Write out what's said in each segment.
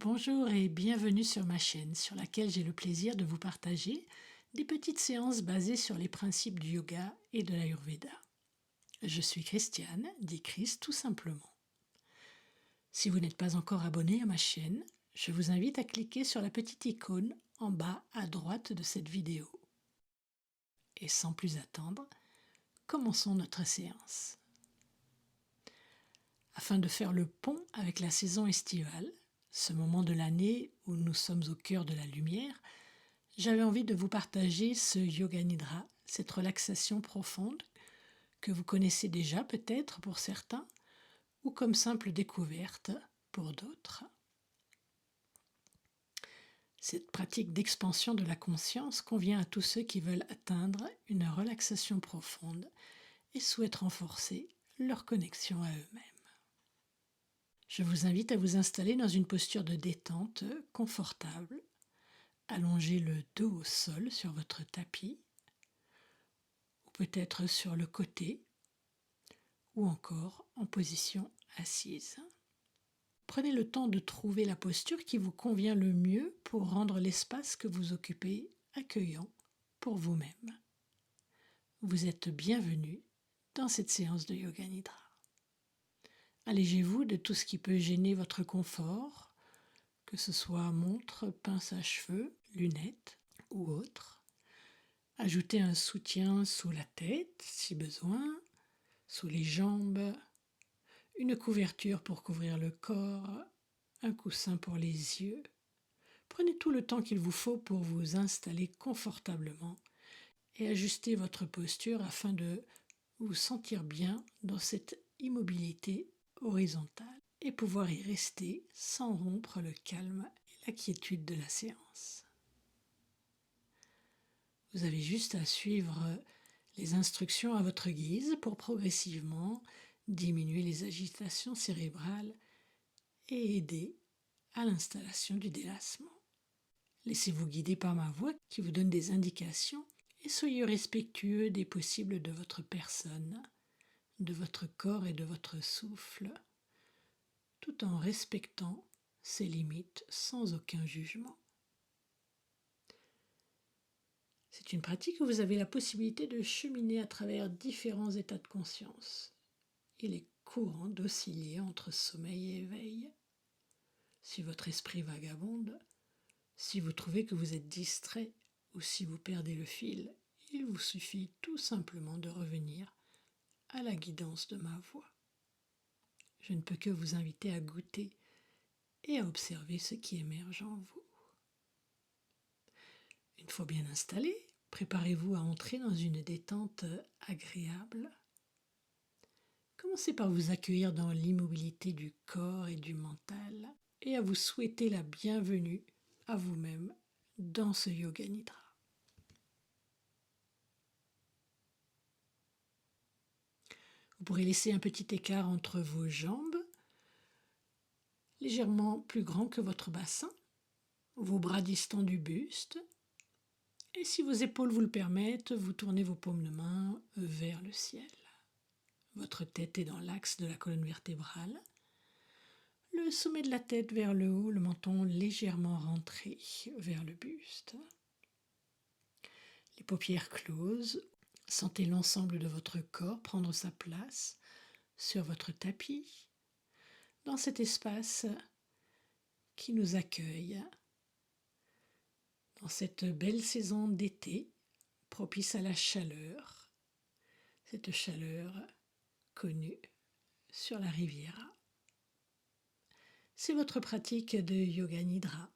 Bonjour et bienvenue sur ma chaîne sur laquelle j'ai le plaisir de vous partager des petites séances basées sur les principes du yoga et de l'Ayurveda. Je suis Christiane, dit Chris tout simplement. Si vous n'êtes pas encore abonné à ma chaîne, je vous invite à cliquer sur la petite icône en bas à droite de cette vidéo. Et sans plus attendre, commençons notre séance. Afin de faire le pont avec la saison estivale, ce moment de l'année où nous sommes au cœur de la lumière, j'avais envie de vous partager ce Yoga Nidra, cette relaxation profonde que vous connaissez déjà peut-être pour certains ou comme simple découverte pour d'autres. Cette pratique d'expansion de la conscience convient à tous ceux qui veulent atteindre une relaxation profonde et souhaitent renforcer leur connexion à eux-mêmes. Je vous invite à vous installer dans une posture de détente confortable. Allongez le dos au sol sur votre tapis, ou peut-être sur le côté, ou encore en position assise. Prenez le temps de trouver la posture qui vous convient le mieux pour rendre l'espace que vous occupez accueillant pour vous-même. Vous êtes bienvenue dans cette séance de Yoga Nidra. Allégez-vous de tout ce qui peut gêner votre confort, que ce soit montre, pince à cheveux, lunettes ou autre. Ajoutez un soutien sous la tête si besoin, sous les jambes, une couverture pour couvrir le corps, un coussin pour les yeux. Prenez tout le temps qu'il vous faut pour vous installer confortablement et ajuster votre posture afin de vous sentir bien dans cette immobilité horizontale et pouvoir y rester sans rompre le calme et la quiétude de la séance. Vous avez juste à suivre les instructions à votre guise pour progressivement diminuer les agitations cérébrales et aider à l'installation du délassement. Laissez-vous guider par ma voix qui vous donne des indications et soyez respectueux des possibles de votre personne, de votre corps et de votre souffle, tout en respectant ses limites sans aucun jugement. C'est une pratique où vous avez la possibilité de cheminer à travers différents états de conscience. Il est courant d'osciller entre sommeil et éveil. Si votre esprit vagabonde, si vous trouvez que vous êtes distrait ou si vous perdez le fil, il vous suffit tout simplement de revenir à la guidance de ma voix. Je ne peux que vous inviter à goûter et à observer ce qui émerge en vous. Une fois bien installé, préparez-vous à entrer dans une détente agréable. Commencez par vous accueillir dans l'immobilité du corps et du mental et à vous souhaiter la bienvenue à vous-même dans ce Yoga Nidra. Vous pourrez laisser un petit écart entre vos jambes, légèrement plus grand que votre bassin, vos bras distants du buste, et si vos épaules vous le permettent, vous tournez vos paumes de main vers le ciel. Votre tête est dans l'axe de la colonne vertébrale, le sommet de la tête vers le haut, le menton légèrement rentré vers le buste. Les paupières closes, sentez l'ensemble de votre corps prendre sa place sur votre tapis, dans cet espace qui nous accueille, dans cette belle saison d'été propice à la chaleur, cette chaleur connue sur la Riviera. C'est votre pratique de Yoga Nidra.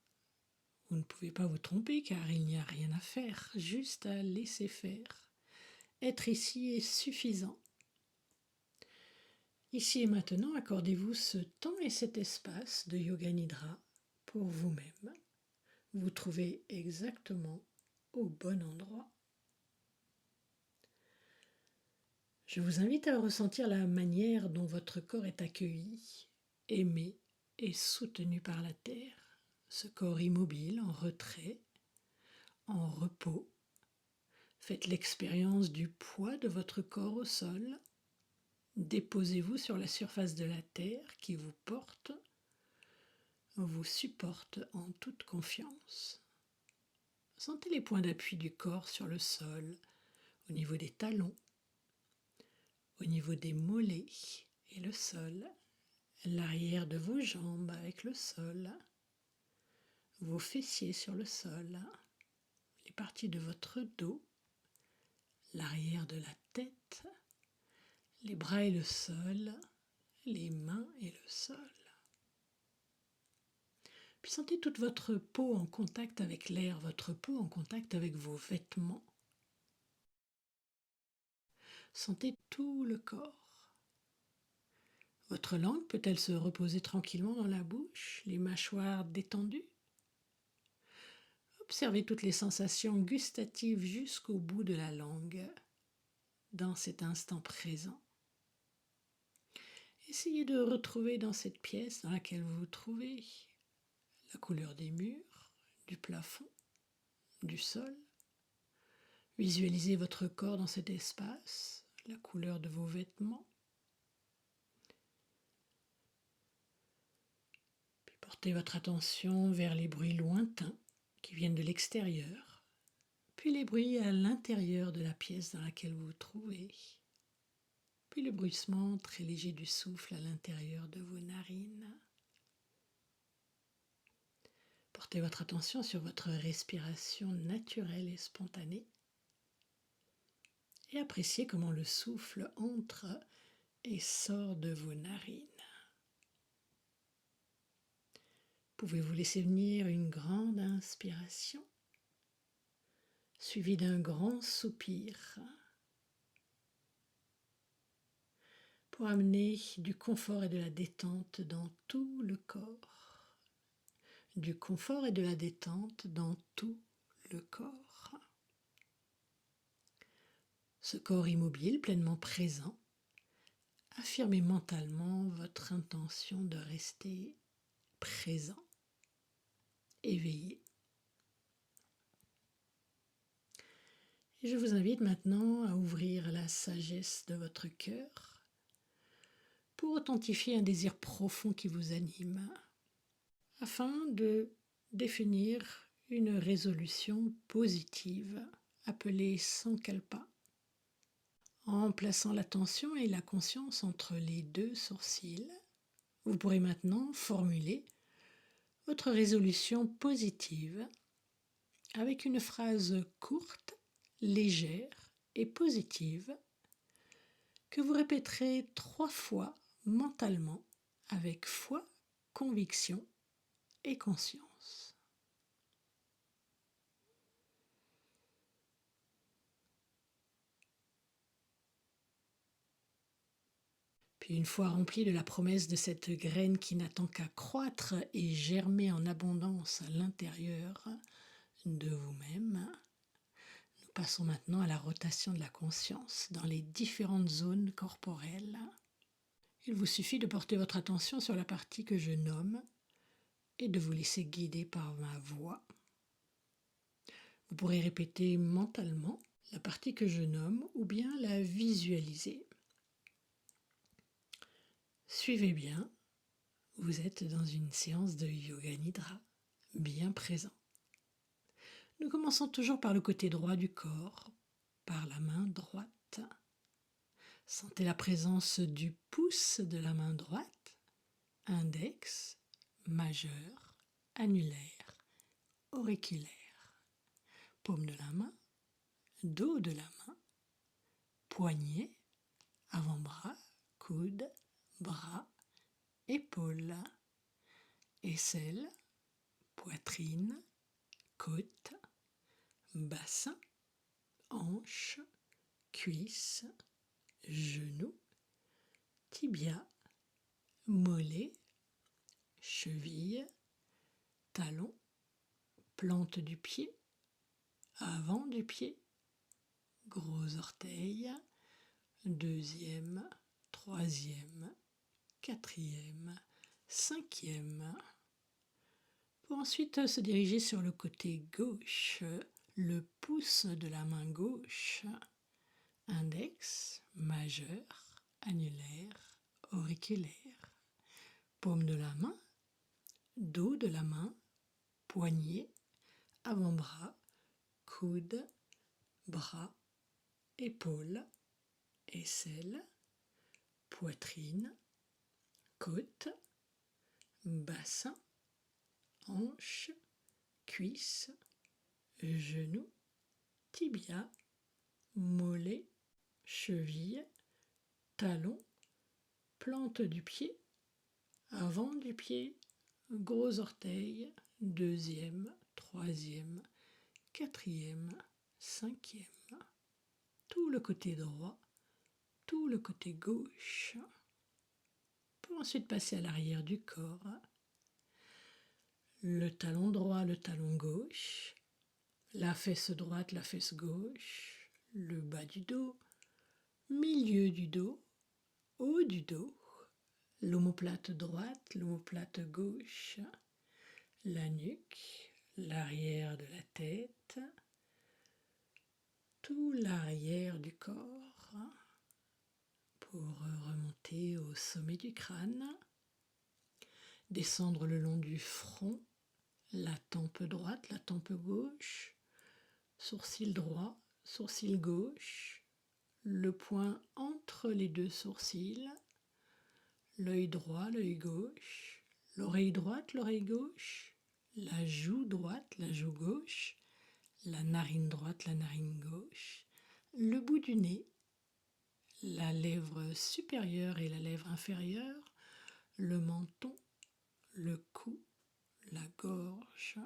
Vous ne pouvez pas vous tromper car il n'y a rien à faire, juste à laisser faire. Être ici est suffisant. Ici et maintenant, accordez-vous ce temps et cet espace de Yoga Nidra pour vous-même. Vous trouvez exactement au bon endroit. Je vous invite à ressentir la manière dont votre corps est accueilli, aimé et soutenu par la terre. Ce corps immobile, en retrait, en repos. Faites l'expérience du poids de votre corps au sol. Déposez-vous sur la surface de la terre qui vous porte. vous supporte en toute confiance. Sentez les points d'appui du corps sur le sol, au niveau des talons, au niveau des mollets et le sol, l'arrière de vos jambes avec le sol, vos fessiers sur le sol, les parties de votre dos, l'arrière de la tête, les bras et le sol, les mains et le sol. Puis sentez toute votre peau en contact avec l'air, votre peau en contact avec vos vêtements. Sentez tout le corps. Votre langue peut-elle se reposer tranquillement dans la bouche, les mâchoires détendues? Observez toutes les sensations gustatives jusqu'au bout de la langue, dans cet instant présent. Essayez de retrouver dans cette pièce dans laquelle vous vous trouvez la couleur des murs, du plafond, du sol. Visualisez votre corps dans cet espace, la couleur de vos vêtements. Puis portez votre attention vers les bruits lointains qui viennent de l'extérieur, puis les bruits à l'intérieur de la pièce dans laquelle vous vous trouvez, puis le bruissement très léger du souffle à l'intérieur de vos narines. Portez votre attention sur votre respiration naturelle et spontanée et appréciez comment le souffle entre et sort de vos narines. Pouvez-vous laisser venir une grande inspiration suivie d'un grand soupir pour amener du confort et de la détente dans tout le corps. Du confort et de la détente dans tout le corps. Ce corps immobile, pleinement présent, affirmez mentalement votre intention de rester présent, éveillé. Et je vous invite maintenant à ouvrir la sagesse de votre cœur pour authentifier un désir profond qui vous anime, afin de définir une résolution positive appelée Sankalpa, en plaçant l'attention et la conscience entre les deux sourcils. Vous pourrez maintenant formuler votre résolution positive avec une phrase courte, légère et positive que vous répéterez 3 fois mentalement avec foi, conviction et conscience. Puis une fois rempli de la promesse de cette graine qui n'attend qu'à croître et germer en abondance à l'intérieur de vous-même, nous passons maintenant à la rotation de la conscience dans les différentes zones corporelles. Il vous suffit de porter votre attention sur la partie que je nomme et de vous laisser guider par ma voix. Vous pourrez répéter mentalement la partie que je nomme ou bien la visualiser. Suivez bien, vous êtes dans une séance de Yoga Nidra, bien présent. Nous commençons toujours par le côté droit du corps, par la main droite. Sentez la présence du pouce de la main droite, index, majeur, annulaire, auriculaire, paume de la main, dos de la main, poignet, avant-bras, coude, bras, épaules, aisselle, poitrine, côte, bassin, hanche, cuisse, genou, tibia, mollet, cheville, talon, plante du pied, avant du pied, gros orteil, deuxième, troisième, quatrième, cinquième. Pour ensuite se diriger sur le côté gauche, le pouce de la main gauche, index, majeur, annulaire, auriculaire, paume de la main, dos de la main, poignet, avant-bras, coude, bras, épaules, aisselle, poitrine, côte, bassin, hanche, cuisse, genou, tibia, mollet, cheville, talon, plante du pied, avant du pied, gros orteil, deuxième, troisième, quatrième, cinquième, tout le côté droit, tout le côté gauche, pour ensuite passer à l'arrière du corps, le talon droit, le talon gauche, la fesse droite, la fesse gauche, le bas du dos, milieu du dos, haut du dos, l'omoplate droite, l'omoplate gauche, la nuque, l'arrière de la tête, tout l'arrière du corps pour remonter au sommet du crâne, descendre le long du front, la tempe droite, la tempe gauche, sourcil droit, sourcil gauche, le point entre les deux sourcils, l'œil droit, l'œil gauche, l'oreille droite, l'oreille gauche, la joue droite, la joue gauche, la narine droite, la narine gauche, le bout du nez, la lèvre supérieure et la lèvre inférieure, le menton, le cou, la gorge,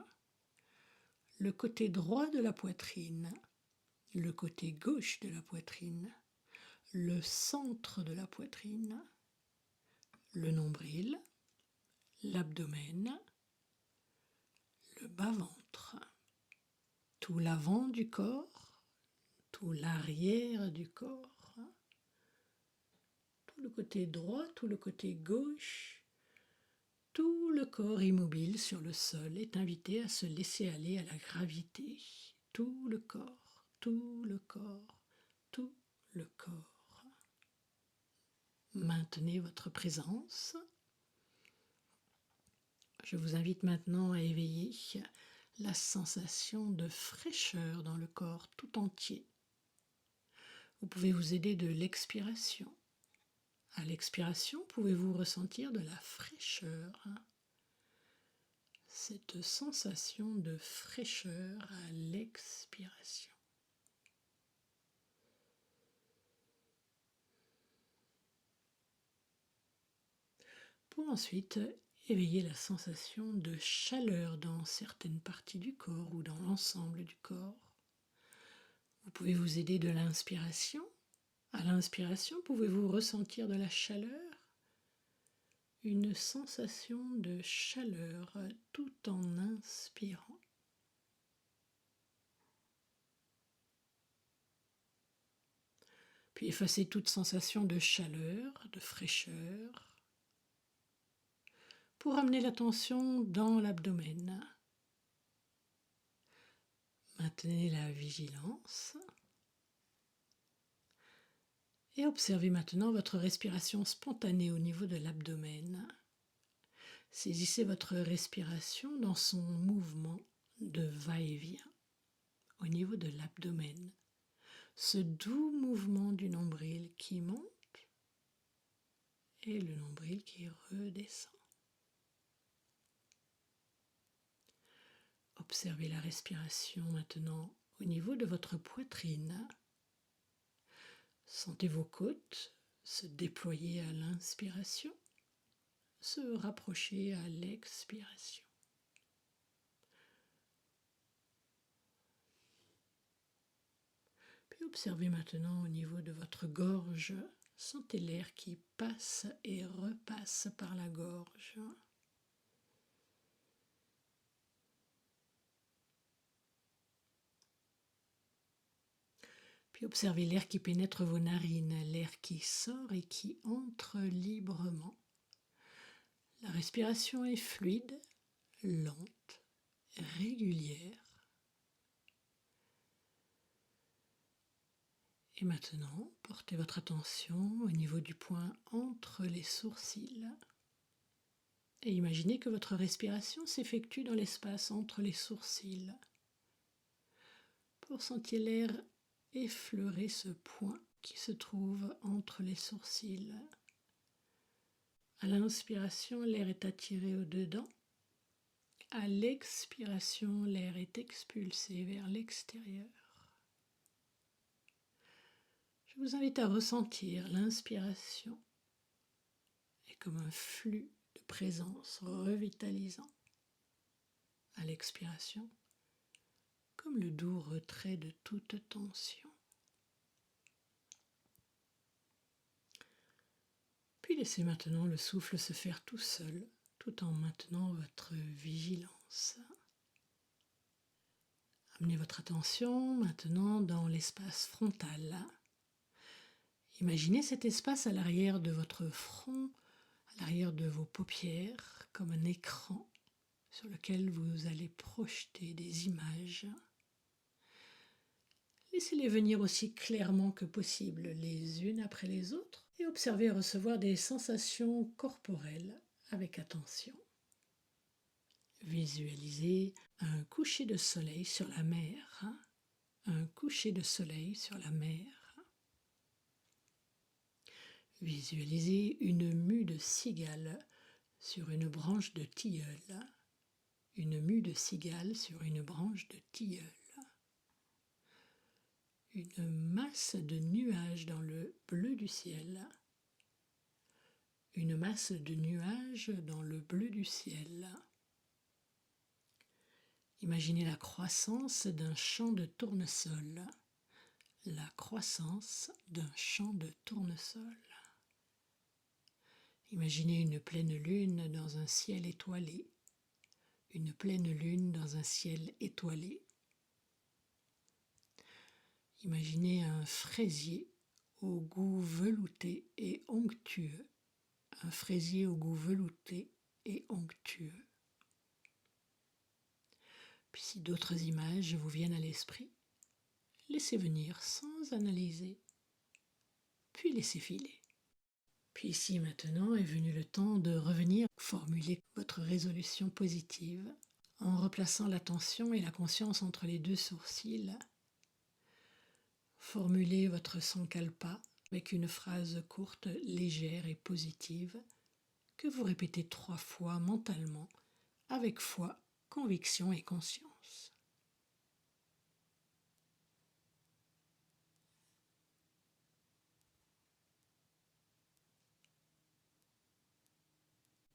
le côté droit de la poitrine, le côté gauche de la poitrine, le centre de la poitrine, le nombril, l'abdomen, le bas-ventre, tout l'avant du corps, tout l'arrière du corps, tout le côté droit, tout le côté gauche, tout le corps immobile sur le sol est invité à se laisser aller à la gravité. Tout le corps, tout le corps, tout le corps. Maintenez votre présence. Je vous invite maintenant à éveiller la sensation de fraîcheur dans le corps tout entier. Vous pouvez vous aider de l'expiration. À l'expiration, pouvez-vous ressentir de la fraîcheur, cette sensation de fraîcheur à l'expiration. Pour ensuite éveiller la sensation de chaleur dans certaines parties du corps ou dans l'ensemble du corps. Vous pouvez vous aider de l'inspiration. À l'inspiration, pouvez-vous ressentir de la chaleur, une sensation de chaleur tout en inspirant. Puis effacez toute sensation de chaleur, de fraîcheur, pour ramener l'attention dans l'abdomen. Maintenez la vigilance et observez maintenant votre respiration spontanée au niveau de l'abdomen. Saisissez votre respiration dans son mouvement de va-et-vient au niveau de l'abdomen. Ce doux mouvement du nombril qui monte et le nombril qui redescend. Observez la respiration maintenant au niveau de votre poitrine. Sentez vos côtes se déployer à l'inspiration, se rapprocher à l'expiration. Puis observez maintenant au niveau de votre gorge. Sentez l'air qui passe et repasse par la gorge. Puis observez l'air qui pénètre vos narines, l'air qui sort et qui entre librement. La respiration est fluide, lente, régulière. Et maintenant, portez votre attention au niveau du point entre les sourcils. Et imaginez que votre respiration s'effectue dans l'espace entre les sourcils pour sentir l'air effleurer ce point qui se trouve entre les sourcils. À l'inspiration, l'air est attiré au-dedans. À l'expiration, l'air est expulsé vers l'extérieur. Je vous invite à ressentir l'inspiration et comme un flux de présence revitalisant. À l'expiration, comme le doux retrait de toute tension. Puis laissez maintenant le souffle se faire tout seul, tout en maintenant votre vigilance. Amenez votre attention maintenant dans l'espace frontal. Imaginez cet espace à l'arrière de votre front, à l'arrière de vos paupières, comme un écran sur lequel vous allez projeter des images. Laissez-les venir aussi clairement que possible, les unes après les autres, et observez recevoir des sensations corporelles avec attention. Visualisez un coucher de soleil sur la mer, un coucher de soleil sur la mer. Visualisez une mue de cigale sur une branche de tilleul, une mue de cigale sur une branche de tilleul. Une masse de nuages dans le bleu du ciel. Une masse de nuages dans le bleu du ciel. Imaginez la croissance d'un champ de tournesol. La croissance d'un champ de tournesol. Imaginez une pleine lune dans un ciel étoilé. Une pleine lune dans un ciel étoilé. Imaginez un fraisier au goût velouté et onctueux. Un fraisier au goût velouté et onctueux. Puis si d'autres images vous viennent à l'esprit, laissez venir sans analyser, puis laissez filer. Puis ici maintenant est venu le temps de revenir formuler votre résolution positive en replaçant l'attention et la conscience entre les deux sourcils. Formulez votre sankalpa avec une phrase courte, légère et positive que vous répétez 3 fois mentalement avec foi, conviction et conscience.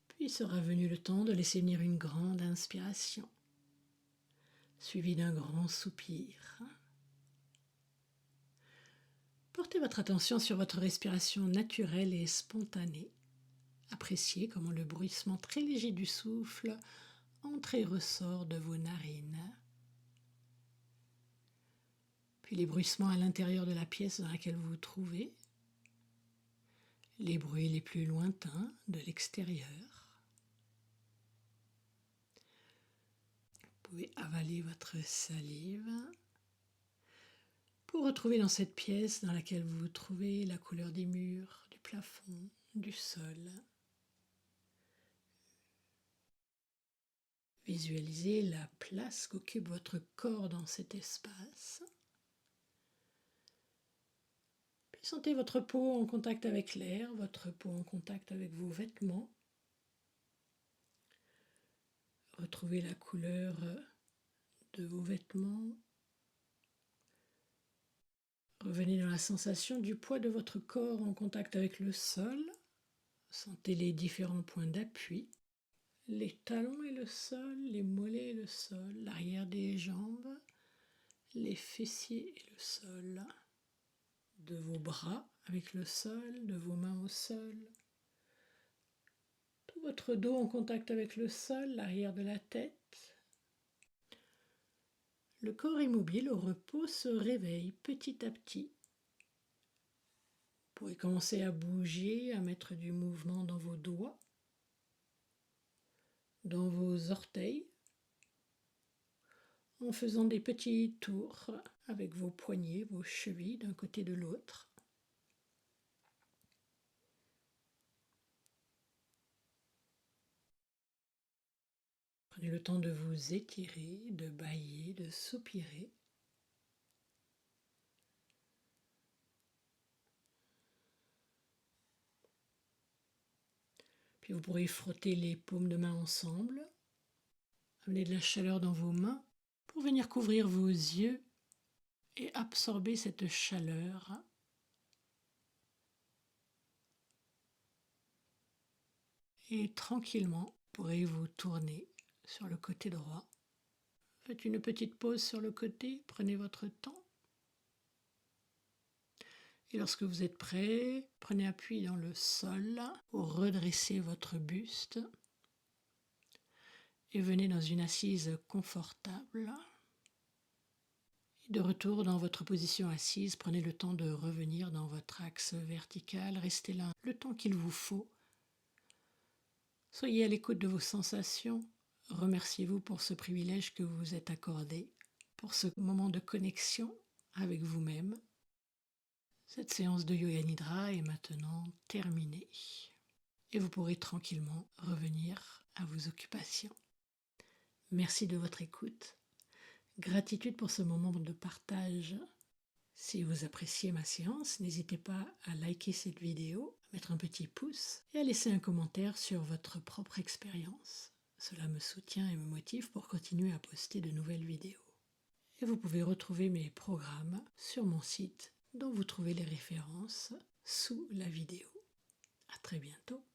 Puis sera venu le temps de laisser venir une grande inspiration, suivie d'un grand soupir. Portez votre attention sur votre respiration naturelle et spontanée. Appréciez comment le bruissement très léger du souffle entre et ressort de vos narines. Puis les bruissements à l'intérieur de la pièce dans laquelle vous vous trouvez. Les bruits les plus lointains de l'extérieur. Vous pouvez avaler votre salive pour retrouver dans cette pièce dans laquelle vous vous trouvez la couleur des murs, du plafond, du sol. Visualisez la place qu'occupe votre corps dans cet espace. Puis sentez votre peau en contact avec l'air, votre peau en contact avec vos vêtements. Retrouvez la couleur de vos vêtements. Revenez dans la sensation du poids de votre corps en contact avec le sol. Sentez les différents points d'appui. Les talons et le sol, les mollets et le sol, l'arrière des jambes, les fessiers et le sol, de vos bras avec le sol, de vos mains au sol, tout votre dos en contact avec le sol, l'arrière de la tête. Le corps immobile au repos se réveille petit à petit. Vous pourrez commencer à bouger, à mettre du mouvement dans vos doigts, dans vos orteils, en faisant des petits tours avec vos poignets, vos chevilles d'un côté de l'autre. Prenez le temps de vous étirer, de bâiller, de soupirer. Puis vous pourrez frotter les paumes de main ensemble, amener de la chaleur dans vos mains pour venir couvrir vos yeux et absorber cette chaleur. Et tranquillement, vous pourrez vous tourner sur le côté droit. Faites une petite pause sur le côté, prenez votre temps. Et lorsque vous êtes prêt, prenez appui dans le sol pour redresser votre buste. Et venez dans une assise confortable. Et de retour dans votre position assise, prenez le temps de revenir dans votre axe vertical. Restez là le temps qu'il vous faut. Soyez à l'écoute de vos sensations. Remerciez-vous pour ce privilège que vous vous êtes accordé, pour ce moment de connexion avec vous-même. Cette séance de Yoga Nidra est maintenant terminée et vous pourrez tranquillement revenir à vos occupations. Merci de votre écoute. Gratitude pour ce moment de partage. Si vous appréciez ma séance, n'hésitez pas à liker cette vidéo, à mettre un petit pouce et à laisser un commentaire sur votre propre expérience. Cela me soutient et me motive pour continuer à poster de nouvelles vidéos. Et vous pouvez retrouver mes programmes sur mon site dont vous trouvez les références sous la vidéo. À très bientôt.